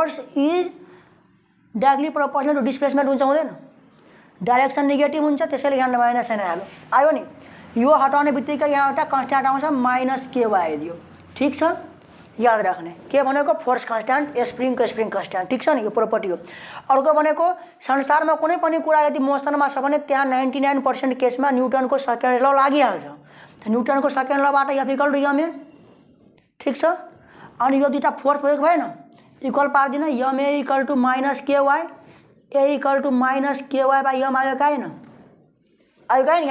Force is directly proportional to displacement हुन्छ हुँदैन, direction negative हुन्छ, त्यसैले यहाँ माइनस एन आयो आयो नि। यो हटाउने बित्तिकै यहाँ एउटा कन्स्ट्यान्ट आउँछ माइनस के आइदियो। ठिक छ, याद राख्ने के भनेको फोर्स कन्स्ट्यान्ट, स्प्रिङको स्प्रिङ कन्स्ट्यान्ट। ठिक छ नि, यो प्रोपर्टी हो। अर्को भनेको संसारमा कुनै पनि कुरा यदि मोसनमा छ भने त्यहाँ 99% केसमा न्युटनको सेकेन्ड ल लागिहाल्छ। न्युटनको सेकेन्ड लबाट एफ इक्वल टु एमए। ठिक छ, अनि यो दुईटा फोर्स प्रयोग भएन, इक्वल पार्दिन, m a equal to minus k y, a equal to minus k y by m आयो कि आएन? आयो कि आएन?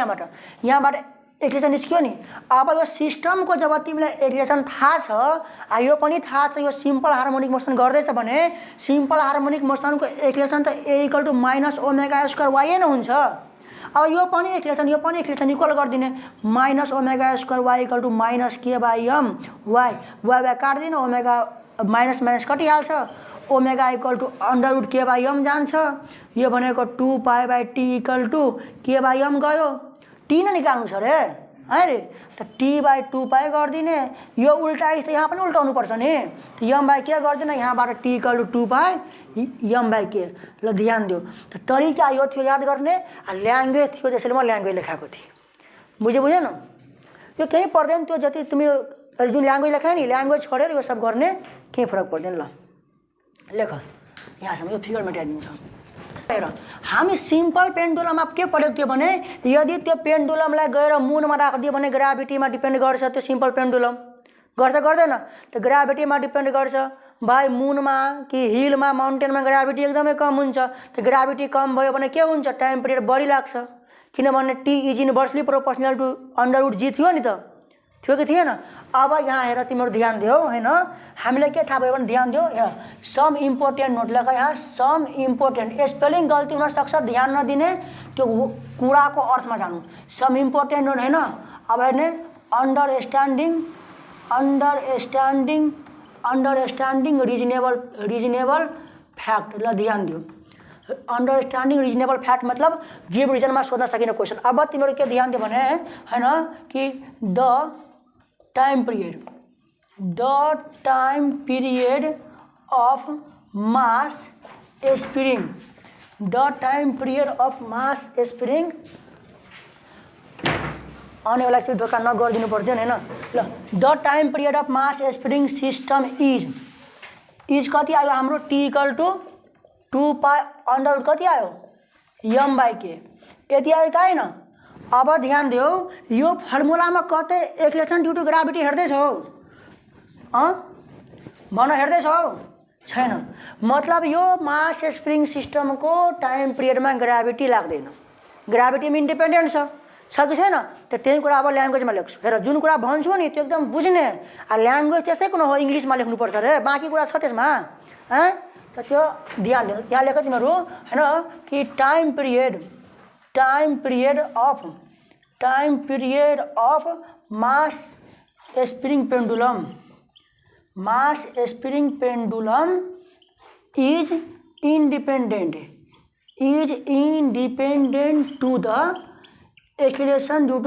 यहाँबाट इक्वेसन निस्क्यो नि। अब यो सिस्टमको जब तिमीलाई इक्वेसन थाहा छ, यो पनि थाहा छ यो सिम्पल हार्मोनिक मोसन गर्दैछ भने सिम्पल हार्मोनिक मोसनको इक्वेसन त a equal to minus omega square Y नै हुन्छ। अब यो पनि इक्वेसन इक्वल गरिदिने, minus omega square Y equal to minus K by M Y, Y काट्दिन, ओमेगा माइनस माइनस कटिहाल्छ, omega equal to under root K by M जान्छ। यो भनेको 2 pi by T equal to K by M गयो, T नै निकाल्नु छ रे है रे, त टी बाई 2 पाई गरिदिने। यो उल्टा त यहाँ पनि उल्टाउनु पर्छ नि, त एम बाई के गरिदिने, यहाँबाट T equal to 2 pi m by k. ल ध्यान दियो, त तरिका यो थियो याद गर्ने, ल्याङ्ग्वेज थियो त्यसैले म ल्याङ्ग्वेज लेखाएको थिएँ। बुझेन? यो केही पर्दैन, त्यो जति तिमी जुन ल्याङ्ग्वेज लेखायो नि ल्याङ्ग्वेज छोडेर यो सब गर्ने केही फरक पर्दैन। ल लेख यहाँसम्म, यो फिगर मेटाइदिन्छ। हेर, हामी सिम्पल पेन्डुलममा के पढेको थियो भने यदि त्यो पेन्डुलमलाई गएर मुनमा राखिदियो भने ग्राभिटीमा डिपेन्ड गर्छ। त्यो सिम्पल पेन्डुलम गर्छ गर्दैन? त ग्राभिटीमा डिपेन्ड गर्छ भाइ, मुनमा कि हिलमा माउन्टेनमा ग्राभिटी एकदमै कम हुन्छ। त ग्राभिटी कम भयो भने के हुन्छ, टाइम पिरियड बढी लाग्छ, किनभने T is inversely proportional to under root G थियो नि, त थियो कि थिएन? अब यहाँ हेर तिमीहरू ध्यान दियो हैन, हामीलाई के थाहा भयो भने ध्यान दियो, यहाँ सम इम्पोर्टेन्ट नोट लगा, यहाँ सम इम्पोर्टेन्ट, स्पेलिङ गल्ती हुनसक्छ, ध्यान नदिने, त्यो कुराको अर्थमा जानु। सम इम्पोर्टेन्ट नोट हैन। अब हेर्ने, अन्डरस्ट्यान्डिङ रिजनेबल फ्याक्ट। ल ध्यान दियो, अन्डरस्ट्यान्डिङ रिजनेबल फ्याक्ट मतलब गिभ रिजनमा सोध्न सकिने क्वेसन। अब तिमीहरू के ध्यान दियो भने हैन कि the time period of mass spring, the time period of mass spring, आउने वाला चाहिँ ढोका नगरिदिनु पर्दैन हैन। ल the time period of mass spring system is कति आयो हाम्रो, T equal to 2 pi under root कति आयो, एम बाई के, यति आयो कि आएन? अब ध्यान दियो, यो फर्मुलामा कतै एक्सलेसन ड्यू टु ग्राभिटी हेर्दैछौ? भन, हेर्दैछौ? छैन। मतलब यो मास स्प्रिङ सिस्टमको टाइम पिरियडमा ग्राभिटी लाग्दैन, ग्राभिटीमा इन्डिपेन्डेन्ट छ कि छैन? त त्यही कुरा अब ल्याङ्ग्वेजमा लेख्छु। हेर, जुन कुरा भन्छु नि त्यो एकदम बुझ्ने, ल्याङ्ग्वेज त्यसैको न हो, इङ्ग्लिसमा लेख्नुपर्छ रे, बाँकी कुरा छ त्यसमा है, त त्यो ध्यान दिनु। यहाँ लेख तिमीहरू हैन कि time period of mass spring pendulum is independent to the acceleration due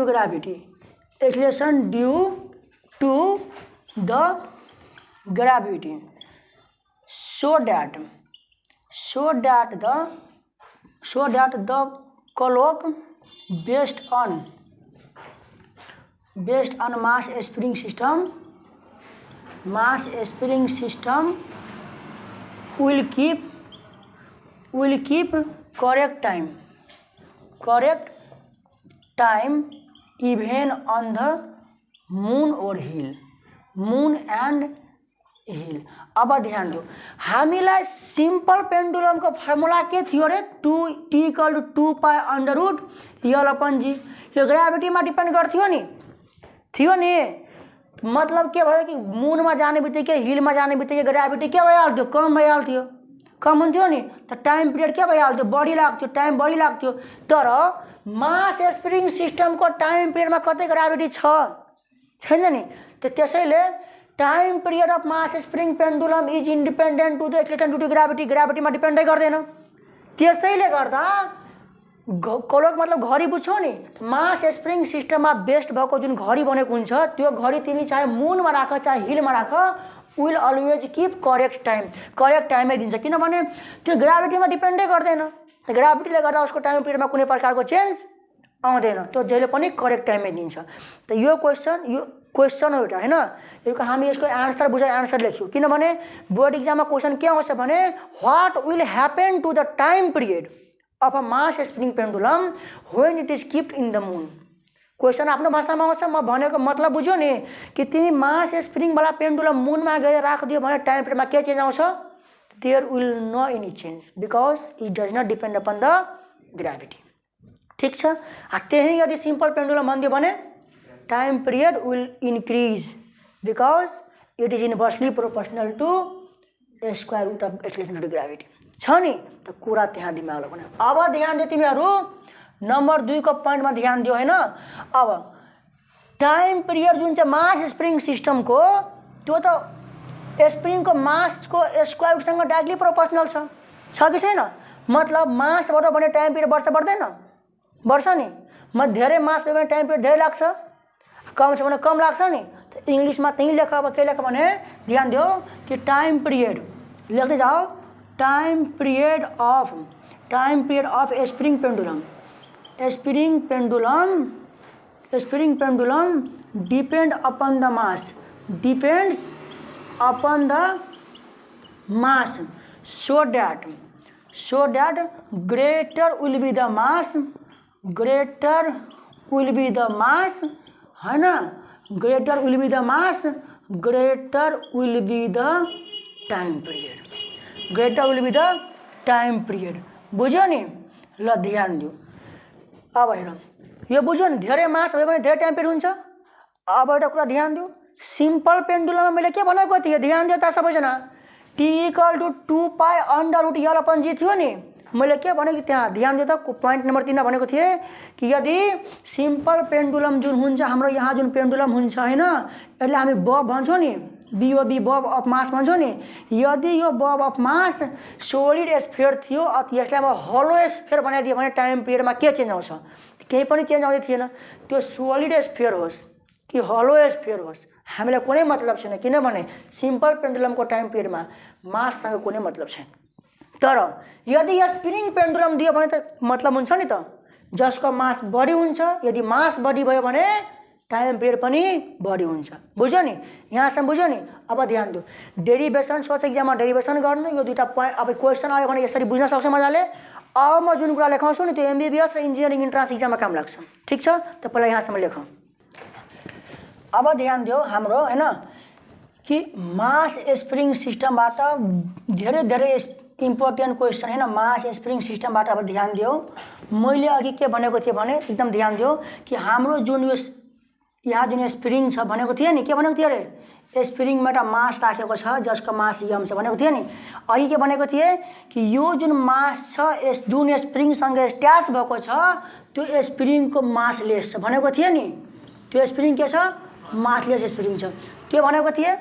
to gravity, so that the clock based on mass spring system will keep correct time even on the moon and hill. अब ध्यान दो, हामीलाई simple पेन्डुलमको formula के थियो रे, T equal to 2 pi under root L upon G. यो ग्राभिटीमा depend गर्थ्यो नि, थियो नि। मतलब के भयो कि मुनमा जाने बित्तिकै हिलमा जाने बित्तिकै ग्राभिटी के भइहाल्थ्यो, कम भइहाल्थ्यो, कम हुन्थ्यो नि, त टाइम पिरियड के भइहाल्थ्यो, बढी लाग्थ्यो, टाइम बढी लाग्थ्यो। तर मास स्प्रिङ सिस्टमको टाइम पिरियडमा कतै ग्राभिटी छैन नि, त त्यसैले time period of mass spring pendulum is independent to the acceleration due to gravity, ग्राभिटीमा डिपेन्डै गर्दैन। त्यसैले गर्दा क्लक मतलब घडी बुझ्छौ नि, मास स्प्रिङ सिस्टममा बेस्ड भएको जुन घडी बनेको हुन्छ त्यो घडी तिमी चाहे मुनमा राख चाहे हिलमा राख, विल अलवेज किप करेक्ट टाइममै दिन्छ, किनभने त्यो ग्राभिटीमा डिपेन्डै गर्दैन। ग्राभिटीले गर्दा उसको टाइम पिरियडमा कुनै प्रकारको चेन्ज आउँदैन, त्यो जहिले पनि करेक्ट टाइममै दिन्छ। त यो क्वेसन हो एउटा, होइन? यो हामी यसको एन्सर बुझाइ एन्सर लेख्यौँ, किनभने बोर्ड इक्जाममा क्वेसन के आउँछ भने what will happen to the time period of a mass spring pendulum when it is kept in the moon. Question आफ्नो भाषामा आउँछ, म भनेको मतलब बुझ्यो नि कि तिमी मास स्प्रिङवाला पेन्डुलम मुनमा गएर राखिदियो भने टाइम पिरियडमा के चेन्ज आउँछ? There will no any change because it does not depend upon the gravity. ठिक छ, त्यही यदि सिम्पल पेन्डुलम भनिदियो भने time period will increase because it is inversely proportional to square root of acceleration to gravity छ नि। त कुरा त्यहाँ दिमाग लगाउने। अब ध्यान दियो तिमीहरू नम्बर 2 को पोइन्टमा ध्यान दियो, होइन? अब टाइम पिरियड जुन चाहिँ मास स्प्रिङ सिस्टमको त्यो त स्प्रिङको मासको स्क्वायर रुटसँग डाइरेक्टली प्रोपोर्सनल छ कि छैन? मतलब मास बढ्यो भने टाइम पिरियड बढ्दैन? बढ्छ नि। म धेरै मास भयो भने टाइम पिरियड धेरै लाग्छ, कम छ भने कम लाग्छ नि। त इङ्ग्लिसमा त्यही लेख। अब के लेख भने ध्यान दियो कि टाइम पिरियड लेख्दै जाओ, time period of spring pendulum depends upon the mass so that greater will be the mass, है ना? greater will be the mass, greater will be the time period। बुझ्यो नि? ल ध्यान दियो। अब हेर, यो बुझ्यो नि? धेरै मास भयो भने धेरै टाइम पिरियड हुन्छ। अब एउटा कुरा ध्यान दियो, सिम्पल पेन्डुलममा मैले के भनेको थिएँ? ध्यान दियो त सबैजना, T = 2π√L/g थियो नि। मैले के भनेको त्यहाँ ध्यान दियो त? पोइन्ट नम्बर 3 भनेको थिएँ कि यदि सिम्पल पेन्डुलम जुन हुन्छ, हाम्रो यहाँ जुन पेन्डुलम हुन्छ, होइन? यसलाई हामी बब भन्छौँ नि, BOB बब अफ मास भन्छौँ नि। यदि यो बब अफ मास सोलिड स्फियर थियो, यसलाई म हलो स्फियर बनाइदियो भने टाइम पिरियडमा के चेन्ज आउँछ? केही पनि चेन्ज आउँदै थिएन। त्यो सोलिड स्फियर होस् कि हलो स्फियर होस् हामीलाई कुनै मतलब छैन, किनभने सिम्पल पेन्डुलमको टाइम पिरियडमा माससँग कुनै मतलब छैन। तर यदि स्प्रिङ पेन्डुलम दियो भने त मतलब हुन्छ नि त, जसको मास बढी हुन्छ। यदि मास बढी भयो भने टाइम पिरियड पनि बढी हुन्छ। बुझ्यो नि? यहाँसम्म बुझ्यो नि? अब ध्यान दियो, डेरिभेसन सोच इक्जाममा डेरिभेसन गर्नु। यो दुईवटा पोइन्ट अब क्वेसन आयो भने यसरी बुझ्न सक्छ मजाले। अब म जुन कुरा लेखाउँछु नि त्यो MBBS र इन्जिनियरिङ इन्ट्रान्स इक्जाममा काम लाग्छ। ठिक छ, त पहिला यहाँसम्म लेखौँ। अब ध्यान दियो हाम्रो, होइन, कि मास स्प्रिङ सिस्टमबाट धेरै इम्पोर्टेन्ट क्वेसन, होइन? मास स्प्रिङ सिस्टमबाट अब ध्यान दियो। मैले अघि के भनेको थिएँ भने एकदम ध्यान दियो कि हाम्रो जुन यो यहाँ जुन स्प्रिङ छ भनेको थिएँ नि, के भनेको थिएँ अरे? स्प्रिङमा एउटा मास राखेको छ जसको मास m छ भनेको थिएँ नि। अघि के भनेको थिएँ कि यो जुन मास छ, जुन स्प्रिङसँग अट्याच भएको छ, त्यो स्प्रिङको मास लेस छ भनेको थिएँ नि। त्यो स्प्रिङ के छ? मासलेस स्प्रिङ छ, त्यो भनेको थिएँ।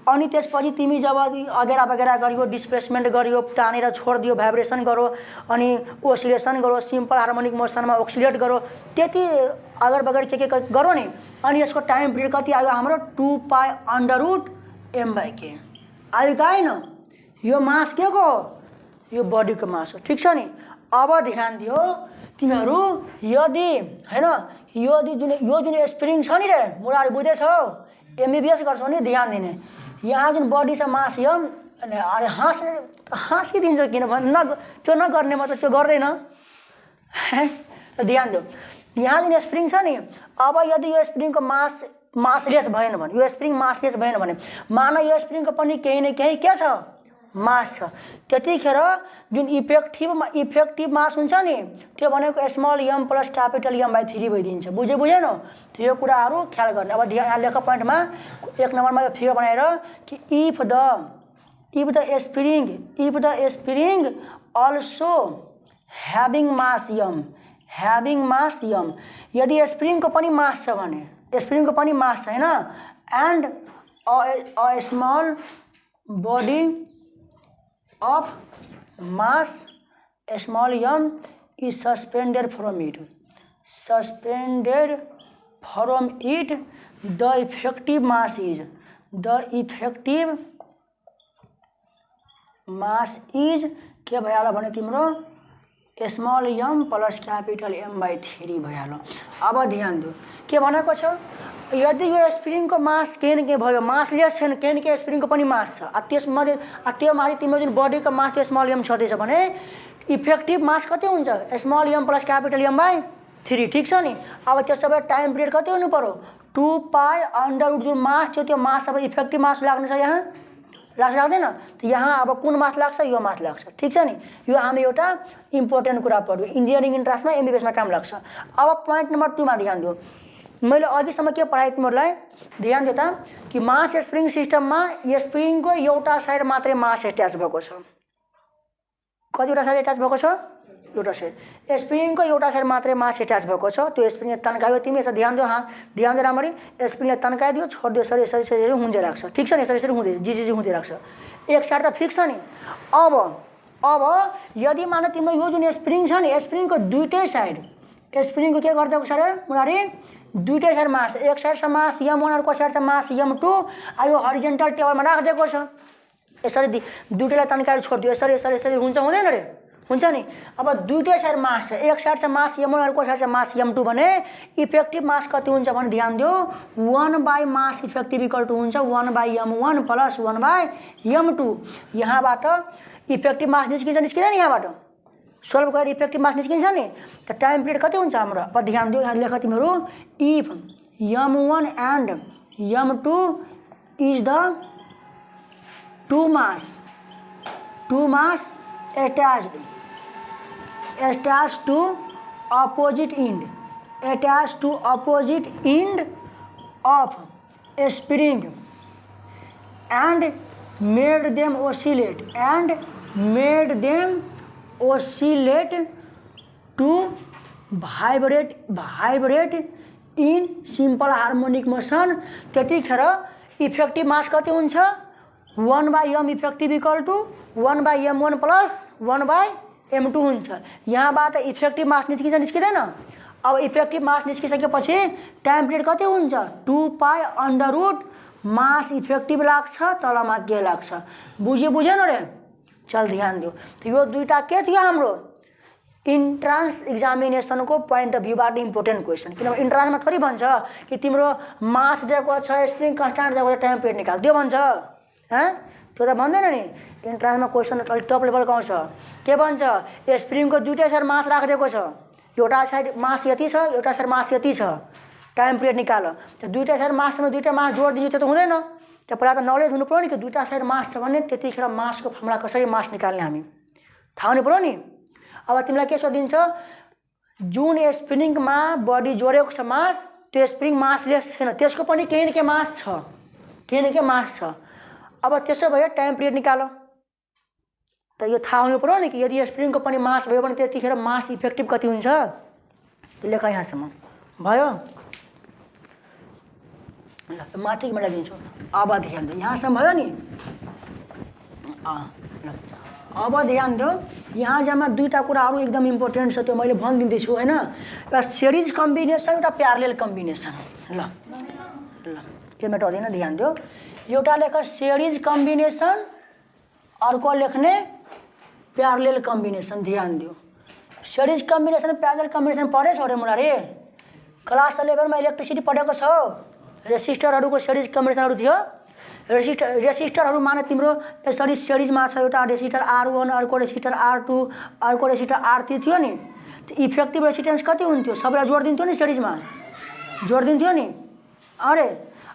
अनि त्यसपछि तिमी जब अगेरा बगेरा गरियो, डिस्प्लेसमेन्ट गरियो, तानेर छोडिदियो, भाइब्रेसन गरो, अनि ओसिलेसन गरो, सिम्पल हार्मोनिक मोसनमा ओक्सिलेट गरो, त्यति अगर बगेर के गरो नि। अनि यसको टाइम पिरियड कति आयो हाम्रो? 2π√m/k आयो कि आएन? यो मास के को? यो बडीको मास हो। ठिक छ नि? अब ध्यान दियो तिमीहरू, यदि, होइन, यो जुन स्प्रिङ छ नि रे, मुरारी बुझेछौ? MBBS गर्छौ नि, ध्यान दिने। यहाँ जुन बडी छ मास यम, अरे हाँसिदिन्छ, किनभने त्यो नगर्ने मतलब त्यो गर्दैन। ध्यान दियो, यहाँ जुन स्प्रिङ छ नि, अब यदि यो स्प्रिङको मासलेस भएन भने, यो स्प्रिङ मासलेस भएन भने, मान यो स्प्रिङको पनि केही न केही के छ? मास छ। त्यतिखेर जुन इफेक्टिभ मास हुन्छ नि, त्यो भनेको small m plus capital M/3 भइदिन्छ। बुझेन? त्यो कुराहरू ख्याल गर्ने। अब यहाँ लेख पोइन्टमा 1 नम्बरमा यो फिगर बनाएर कि if the spring also having mass m, यदि स्प्रिङको पनि मास छ भने, स्प्रिङको पनि मास छ, होइन, and a small body of mass small m is suspended from it, the effective mass is के भइहाल्यो भने तिम्रो small am plus capital M/3 भइहाल्यो। अब ध्यान दियो के भनेको छ, यदि यो स्प्रिङको मास केन के भयो, मास लेस छैन, केन के स्प्रिङको पनि मास छ, त्यसमध्ये त्यो माथि तिम्रो जुन बडीको मास त्यो स्मल एम छँदैछ भने इफेक्टिभ मास कति हुन्छ, small am plus capital M/3, ठिक छ नि। अब त्यसो भए टाइम पिरियड कति हुनु पर्यो, 2π जुन मास थियो त्यो मास अब इफेक्टिभ मास लाग्नु छ, यहाँ लाग्दैन, त यहाँ अब कुन मास लाग्छ, यो मास लाग्छ, ठिक छ नि। यो हामी एउटा इम्पोर्टेन्ट कुरा पढ्यो, इन्जिनियरिङ इन्ट्रान्समा MBBS मा काम लाग्छ। अब पोइन्ट नम्बर 2 मा ध्यान दियो, मैले अघिसम्म के पढाएँ तिमीहरूलाई, ध्यान दियो त कि मास स्प्रिङ सिस्टममा स्प्रिङको एउटा साइड मात्रै मास एट्याच भएको छ। कतिवटा साइड एट्याच भएको छ, एउटा साइड। स्प्रिङको एउटा साइड मात्रै मास एट्याच भएको छ, त्यो स्प्रिङले तन्कायो, तिमी यसो ध्यान दियो, ध्यान दिएर राम्ररी, स्प्रिङले तन्काइदियो, छोडिदियो, यसरी यसरी यसरी हुँदै राख्छ, ठिक छ नि, यसरी यसरी हुँदै जी हुँदै राख्छ, एक साइड त फिक्स छ नि। अब यदि मान तिम्रो यो जुन स्प्रिङ छ नि, स्प्रिङको दुईटै साइड, स्प्रिङको के गरिदिएको छ अरे उनीहरू दुईटै साइड मास, एक साइड छ मास M1, अर्को साइड छ मास M2, यो हरिजेन्टल टेबलमा राखिदिएको छ, यसरी दुईटैलाई तन्काएर छोडिदियो, यसरी यसरी यसरी हुन्छ, हुँदैन रे, हुन्छ नि। अब दुईटै साइड मास छ, एक साइड छ मास M1, अर्को साइड छ मास M2 भने इफेक्टिभ मास कति हुन्छ भने ध्यान दियो 1 मास इफेक्टिभ इक्वल टु हुन्छ 1/M1 प्लस 1/M2। यहाँबाट इफेक्टिभ मास निस्किँदैन यहाँबाट सोल्भ गरेर इफेक्टिभ मास निस्किन्छ नि, त टाइम पिरियड कति हुन्छ हाम्रो। अब ध्यान दियो, यहाँ लेख तिमीहरू, if M1 and M2 is the two mass attached to opposite end of a spring and made them oscillate to vibrate in simple harmonic motion, त्यतिखेर इफेक्टिभ मास कति हुन्छ 1/M effective equal to 1/M1 plus 1/M2 हुन्छ। यहाँबाट effective मास निस्किँदैन। अब effective मास निस्किसकेपछि time period कति हुन्छ 2π मास effective लाग्छ, तलमा के लाग्छ, बुझेन रे। चल ध्यान दियो, यो दुईटा के थियो हाम्रो इन्ट्रान्स एक्जामिनेसनको पोइन्ट अफ भ्यूबाट इम्पोर्टेन्ट क्वेसन, किनभने इन्ट्रान्समा थोरै भन्छ कि तिम्रो मास दिएको छ, स्प्रिङ कन्स्टान्ट दिएको छ, टाइम पिरियड निकाल, त्यो भन्छ, त्यो त भन्दैन नि। इन्ट्रान्समा क्वेसन अलिक टप लेभलको आउँछ, के भन्छ स्प्रिङको दुईटै साइड मास राखिदिएको छ, एउटा साइड मास यति छ, एउटा साइड मास यति छ, टाइम पिरियड निकाल, त्यो दुईटै साइड मासमा दुईटै मास जोड दिन्छु, त्यो त हुँदैन। त्यो पहिला त नलेज हुनु पर्यो नि कि दुईटा साइड मास छ भने त्यतिखेर मासको फर्मुला कसरी मास निकाल्ने हामी थाहा हुनु पर्यो नि। अब तिमीलाई के सोधिन्छ, जुन स्प्रिङमा बडी जोडेको छ मास, त्यो स्प्रिङ मासलेस छैन, त्यसको पनि केही न केही मास छ, अब त्यसो भयो टाइम पिरियड निकालो, त यो थाहा हुनु पर्यो नि कि यदि स्प्रिङको पनि मास भयो भने त्यतिखेर मास इफेक्टिभ कति हुन्छ, त्यो लेख यहाँसम्म भयो। ल माथि मिलाइदिन्छु, अब ध्यान दियो, यहाँसम्म भयो नि। अब ध्यान दियो, यहाँ जम्मा दुईटा कुराहरू एकदम इम्पोर्टेन्ट छ, त्यो मैले भनिदिँदैछु होइन। एउटा सिरिज कम्बिनेसन, एउटा प्यारलेल कम्बिनेसन। ल त्यो मेटाउँदैन, ध्यान दियो, एउटा लेख सिरिज कम्बिनेसन, अर्को लेख्ने प्यारलेल कम्बिनेसन। ध्यान दियो, सिरिज कम्बिनेसन प्यारलेल कम्बिनेसन पढेछ अरे मुरारी, क्लास 11 मा इलेक्ट्रिसिटी पढेको छ, रेसिस्टरहरूको सिरिज कम्बिनेसनहरू थियो। रेसिस्टरहरू माने तिम्रो यसरी सिरिजमा छ, एउटा रेसिस्टर R1, अर्को रेसिस्टर R2, अर्को रेसिस्टर R3 थियो नि, त्यो इफेक्टिभ रेसिस्टेन्स कति हुन्थ्यो, सबैलाई जोडिदिन्थ्यो नि, सिरिजमा जोडिदिन्थ्यो नि। अरे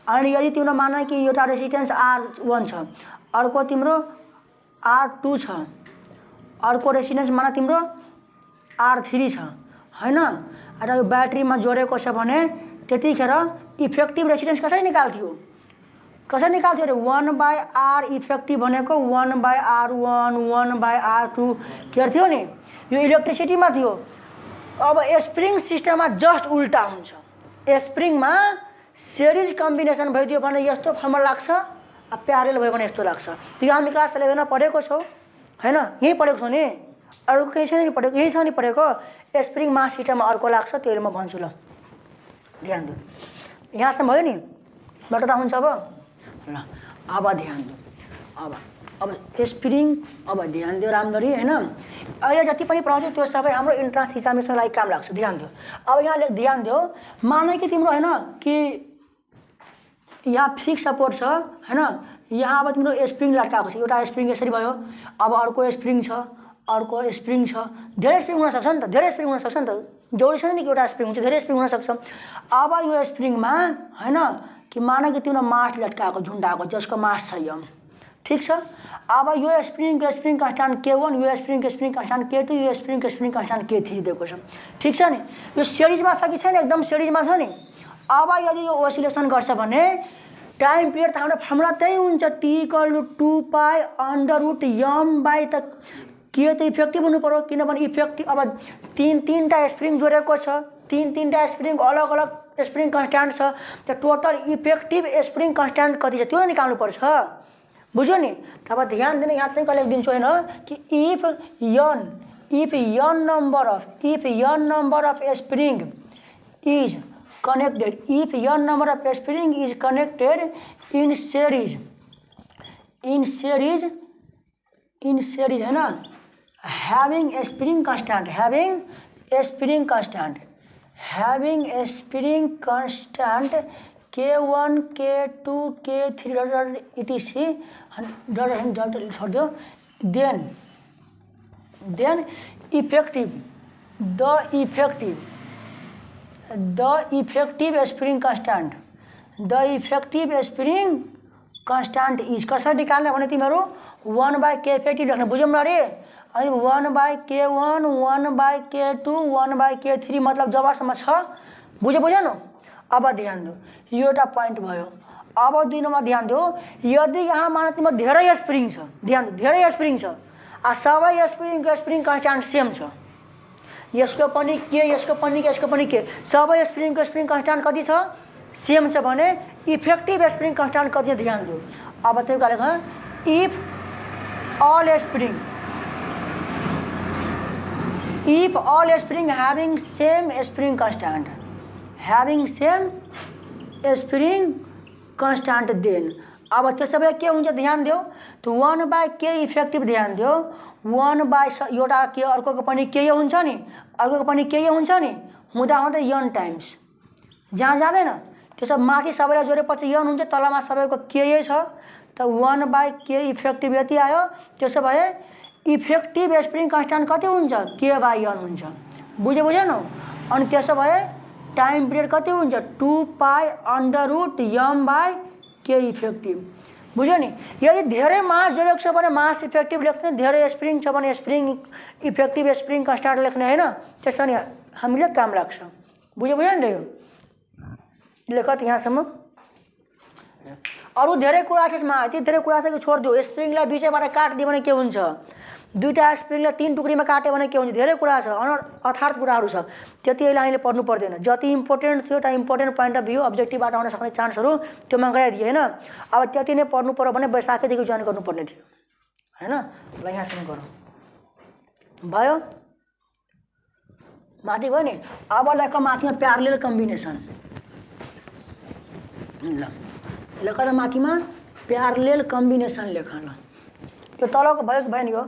अनि यदि तिम्रो मान कि एउटा रेसिस्टेन्स R1 छ, अर्को तिम्रो R2 छ, अर्को रेसिस्टेन्स मान तिम्रो R3 छ हैन, र यो ब्याट्रीमा जोडेको छ भने त्यतिखेर इफेक्टिभ रेसिस्टेन्स कसरी निकाल्थ्यो रे 1/R इफेक्टिभ भनेको 1/R1 1/R2 के थियो नि, यो इलेक्ट्रिसिटीमा थियो। अब स्प्रिङ सिस्टममा जस्ट उल्टा हुन्छ, स्प्रिङमा सिरिज कम्बिनेसन भइदियो भने यस्तो फर्मुला लाग्छ, अब प्यारलेल भयो भने यस्तो लाग्छ। त्यो हामी क्लास 11 मा पढेको छौ हैन, यही पढेको छौ नि, अरू केही छैन नि पढेको, यही छ नि पढेको। स्प्रिङ मास सिस्टममा अर्को लाग्छ, त्यो म भन्छु। ल ध्यान दियो, यहाँसम्म भयो नि, मेटाउँदा हुन्छ अब। ल अब ध्यान दियो, अब अब स्प्रिङ अब ध्यान दियो राम्ररी हैन। अहिले जति पनि प्रश्न त्यो सबै हाम्रो इन्ट्रान्स एक्जामिनेसनको लागि काम लाग्छ, ध्यान दियो। अब यहाँ ध्यान दियो, माने कि तिम्रो हैन कि यहाँ फिक्स सपोर्ट छ हैन, यहाँ अब तिम्रो स्प्रिङ लट्काएको छ, एउटा स्प्रिङ यसरी भयो, अब अर्को स्प्रिङ छ, अर्को स्प्रिङ छ, धेरै स्प्रिङ हुन सक्छ नि त, धेरै स्प्रिङ हुन सक्छ नि त, जरुरी छैन नि कि एउटा स्प्रिङ हुन्छ, धेरै स्प्रिङ हुन सक्छ। अब यो स्प्रिङमा हैन कि माने कि तिम्रो मास लट्काएको झुन्डाएको जसको मास छ यो, ठीक छ। अब यो स्प्रिङ कन्स्टान्ट K1, यो स्प्रिङ कन्स्टान्ट K2, यो स्प्रिङ कन्स्टान्ट K3 दिएको छ, ठीक छ नि। यो सिरिजमा छ कि छैन, एकदम सिरिजमा छ नि। अब यदि यो ओसिलेसन गर्छ भने टाइम पिरियड त हाम्रो फर्मुला त्यही हुन्छ, T=2π√m त के त इफेक्टिभ हुनु पर्यो, किनभने इफेक्टिभ अब तीनटा स्प्रिङ जोडेको छ, तीनटा स्प्रिङ अलग अलग स्प्रिङ कन्स्टान्ट छ, त टोटल इफेक्टिभ स्प्रिङ कन्स्टान्ट कति छ त्यो निकाल्नु पर्छ, बुझ्यो नि। अब ध्यान दिने यहाँ चाहिँ कहिले दिन्छु हैन कि if n number of spring is connected, if n number of spring is connected in series हैन, having a spring constant K1 K2 K3 etc then effective constant is कसरी निकाल्ने भने तिमीहरू 1/k इफेक्टिभ लेख्न बुझ्यौ र रे। अनि 1/k1 1/k2 1/k3 मतलब जबसम्म छ, बुझ्यो न। अब ध्यान दो, यो एउटा पोइन्ट भयो। अब 2 नम्बर ध्यान दो, यदि यहाँ मान तिम्रो धेरै स्प्रिङ छ, ध्यान दो धेरै स्प्रिङ छ, आ सबै स्प्रिङ कन्स्टान्ट सेम छ, यसको पनि के सबै स्प्रिङको स्प्रिङ कन्स्टान्ट कति छ, सेम छ भने इफेक्टिभ स्प्रिङ कन्स्टान्ट कति ध्यान दो। अब त्यो के लेख्छ, if all spring having same spring constant then अब त्यसो भए के हुन्छ ध्यान दियो, तो 1/k इफेक्टिभ ध्यान दियो, 1/ एउटा के अर्कोको पनि के हुन्छ नि, अर्कोको पनि के हुन्छ नि, हुँदा n टाइम्स जहाँ जाँदैन त्यसो माथि सबैलाई जोडेपछि n हुन्छ, तलमा सबैको के छ, त 1/k इफेक्टिभ यति आयो। त्यसो भए इफेक्टिभ स्प्रिङ कन्स्टान्ट कति हुन्छ, k/n हुन्छ, बुझ्यो न। अनि त्यसो भए टाइम पिरियड कति हुन्छ, 2π√m/k इफेक्टिभ, बुझ्यो नि। यदि धेरै मास जोडेको छ भने मास इफेक्टिभ लेख्ने, धेरै स्प्रिङ छ भने स्प्रिङ इफेक्टिभ स्प्रिङ कन्स्टान्ट लेख्ने हैन, त्यसरी हामीले काम लाग्छ, बुझ्यो नि। यो लेख त यहाँसम्म। अरू धेरै कुरा छ यसमा, यति धेरै कुरा छ कि छोड दियो। स्प्रिङलाई बीचबाट काट्दियो भने के हुन्छ, दुईटा स्प्रिङलाई 3 टुक्रीमा काट्यो भने के हुन्छ, धेरै कुरा छ, अर्थात् कुराहरू छ, त्यति अहिले हामीले पढ्नु पर्दैन। जति इम्पोर्टेन्ट थियो एउटा इम्पोर्टेन्ट पोइन्ट अफ भ्यू अब्जेक्टिभबाट आउन सक्ने चान्सहरू त्यो मा गराइदिए हैन। अब त्यति नै पढ्नु पर्यो भने बैशाखीदेखि जोइन गर्नुपर्ने थियो हैन। ल यहाँसम्म गरौँ, भयो माथि भयो नि। अब लेख माथिमा प्यारलेल कम्बिनेसन, लेख त माथिमा प्यारलेल कम्बिनेसन लेख ल, यो तलको भयो कि भयो नि। यो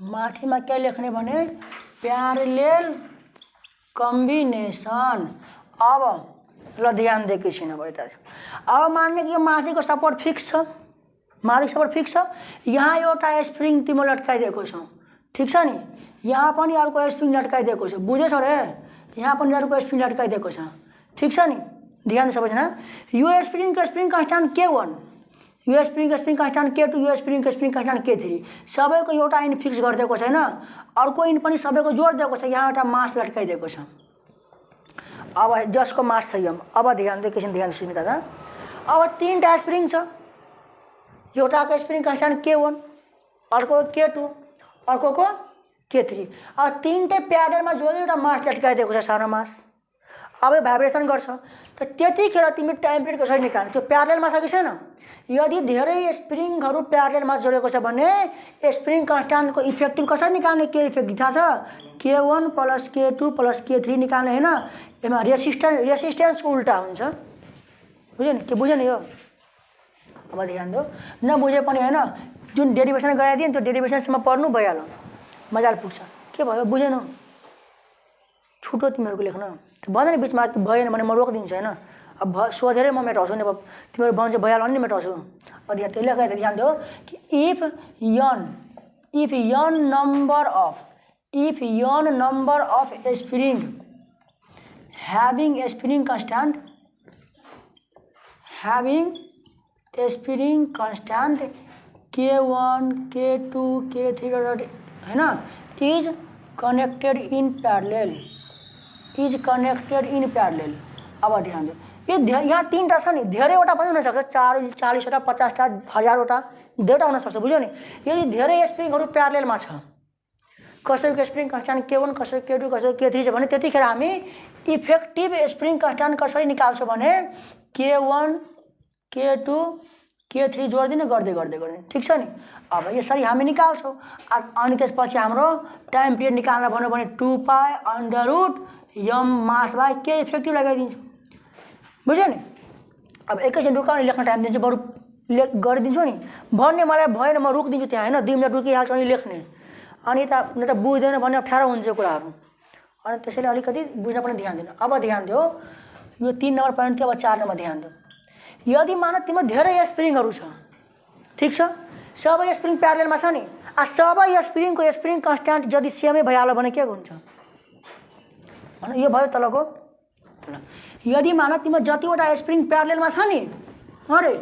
माथिमा के लेख्ने भने प्यारलेल कम्बिनेसन। अब ल ध्यान दिएको छैन भयो त। अब मान्ने कि यो माथिको सपोर्ट फिक्स छ, माथिको सपोर्ट फिक्स छ, यहाँ एउटा स्प्रिङ तिम्रो लट्काइदिएको छ, ठीक छ नि, यहाँ पनि अर्को स्प्रिङ लट्काइदिएको छ, बुझेछौ रे, यहाँ पनि अर्को स्प्रिङ लट्काइदिएको छ, ठीक छ नि। ध्यान सबैजना, यो स्प्रिङ कन्स्टान्ट K1, यो स्प्रिङ कन्स्टान्ट K2, यो स्प्रिङ कन्स्टान्ट K3 सबैको एउटा इन फिक्स गरिदिएको छैन, अर्को इन पनि सबैको जोडिदिएको छ, यहाँ एउटा मास लट्काइदिएको छ। अब जसको मास छ यम। अब ध्यान दिएको छैन, ध्यान सुन्नु दादा। अब 3टा स्प्रिङ छ, एउटाको स्प्रिङ कन्स्टान्ट K1, अर्को K2, अर्कोको K3। अब 3टै प्यारलेलमा जोडेर एउटा मास लट्काइदिएको छ, सानो मास। अब भाइब्रेसन गर्छ, त त्यतिखेर तिमी टाइम पिरियड कसरी निकाल्ने, त्यो प्यारलेलमा छ कि छैन। यदि धेरै स्प्रिङहरू प्यारलेलमा जोडेको छ भने स्प्रिङ कन्स्टान्टको इफेक्टिभ कसरी निकाल्ने, के इफेक्टिभ थाहा छ, K1 + K2 + K3 निकाल्ने हैन। यसमा रेसिस्टेन्सको उल्टा हुन्छ, बुझ्यो नि, के बुझ्यो नि। यो अब ध्यान दो, नबुझे पनि होइन जुन डेरिभेसन गराइदियो नि त्यो डेरिभेसनसम्म पढ्नु भइहाल्यो, मजाले पुग्छ। के भयो बुझेन, छुटो तिमीहरूको लेख्न भन्दैन, बिचमा भएन भने म रोकिदिन्छु होइन। अब सोधेरै म मेटाउँछु नि, अब तिमीहरू भन्छ भइहाल्यो भने नि मेटाउँछु। अब त्यही लेखेर ध्यान दियो कि if N number of spring having spring constant k1 k2 k3 होइन is connected in parallel अब ध्यान दियो, यहाँ 3टा छ नि, धेरैवटा पनि हुनसक्छ, 40वटा 50टा 1000वटा धेरैवटा हुनसक्छ, बुझ्यो नि। यदि धेरै स्प्रिङहरू प्यारलेलमा छ, कसैको स्प्रिङ कन्स्ट्यान्ट k1 कसैको k2 कसैको k3 छ भने त्यतिखेर हामी इफेक्टिभ स्प्रिङ कन्स्ट्यान्ट कसरी निकाल्छौँ भने k1 k2 k3 जोडिदिने गर्दै गर्दै गर्ने, ठिक छ नि। अब यसरी हामी निकाल्छौँ। अनि त्यसपछि हाम्रो टाइम पिरियड निकाल्न भन्यो भने 2π√m mass by k effective लगाइदिन्छु, बुझ्यो नि। अब एकैछिन रुकाउने लेख्न टाइम दिन्छु, बरु गरिदिन्छु नि भन्ने मलाई भएन, म रोकिदिन्छु त्यहाँ होइन, 2 मिनट रुकिहाल्छु अनि लेख्ने, अनि न त बुझ्दैन भन्ने अप्ठ्यारो हुन्छ कुराहरू, अनि त्यसैले अलिकति बुझ्न पनि ध्यान दिनु। अब ध्यान दियो, यो 3 नम्बर पोइन्ट थियो। अब 4 नम्बर ध्यान दियो, यदि मान तिम्रो धेरै स्प्रिङहरू छ, ठिक छ, सबै स्प्रिङ प्यारलेलमा छ नि, सबै स्प्रिङको स्प्रिङ कन्स्ट्यान्ट यदि सेमै भइहाल्यो भने के हुन्छ भने यो भयो तलको। यदि मान तिम्रो जतिवटा स्प्रिङ प्यारलेलमा छ नि, अरे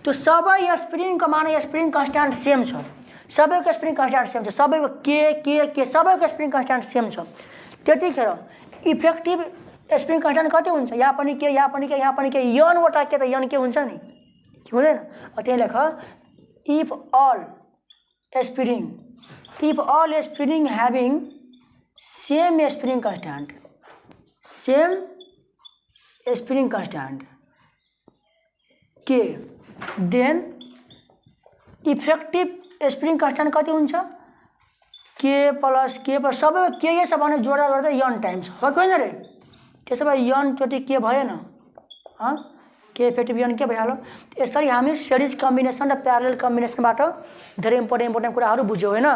त्यो सबै स्प्रिङको मान स्प्रिङ कन्स्ट्यान्ट सेम छ, सबैको स्प्रिङ कन्स्ट्यान्ट सेम छ, सबैको के सबैको स्प्रिङ कन्स्ट्यान्ट सेम छ, त्यतिखेर इफेक्टिभ स्प्रिङ कन्स्ट्यान्ट कति हुन्छ, यहाँ पनि के यहाँ पनि के यहाँ पनि के, यनवटा के त यन के हुन्छ नि, के हुँदैन। त्यही लेख if all spring having same spring constant के देन इफेक्टिभ स्प्रिङ कन्स्ट्यान्ट कति हुन्छ के प्लस सबै के छ भने जोड्दा जोड्दै यन टाइम्स हो कि होइन रे, त्यसो भए यन चोटि के भएन, के इफेक्टिभ यन के भइहाल्यो। यसरी हामी सिरिज कम्बिनेसन र प्यारलेल कम्बिनेसनबाट धेरै इम्पोर्टेन्ट कुराहरू बुझ्यौँ होइन।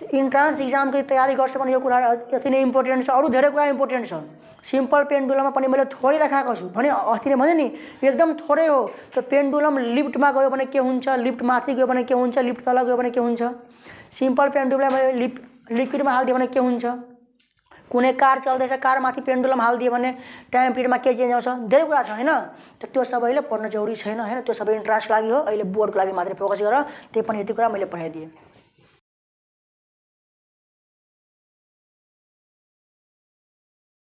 इन्ट्रान्स इक्जामको तयारी गर्छ भने यो कुरा यति नै इम्पोर्टेन्ट छ, अरू धेरै कुरा इम्पोर्टेन्ट छ। सिम्पल पेन्डुलममा पनि मैले थोरै राखेको छु भने अस्ति नै भने नि एकदम थोरै हो। त्यो पेन्डुलम लिफ्टमा गयो भने के हुन्छ, लिफ्ट माथि गयो भने के हुन्छ, लिफ्ट तल गयो भने के हुन्छ, सिम्पल पेन्डुलमलाई लिक्विडमा हालिदियो भने के हुन्छ, कुनै कार चल्दैछ कार माथि पेन्डुलम हालिदियो भने टाइम पिरियडमा के चेन्ज आउँछ, धेरै कुरा छ होइन। त्यो सबैले पढ्न जरुरी छैन होइन, त्यो सबै इन्ट्रान्सको लागि हो, अहिले बोर्डको लागि मात्रै फोकस गर। त्यही पनि यति कुरा मैले पढाइदिएँ।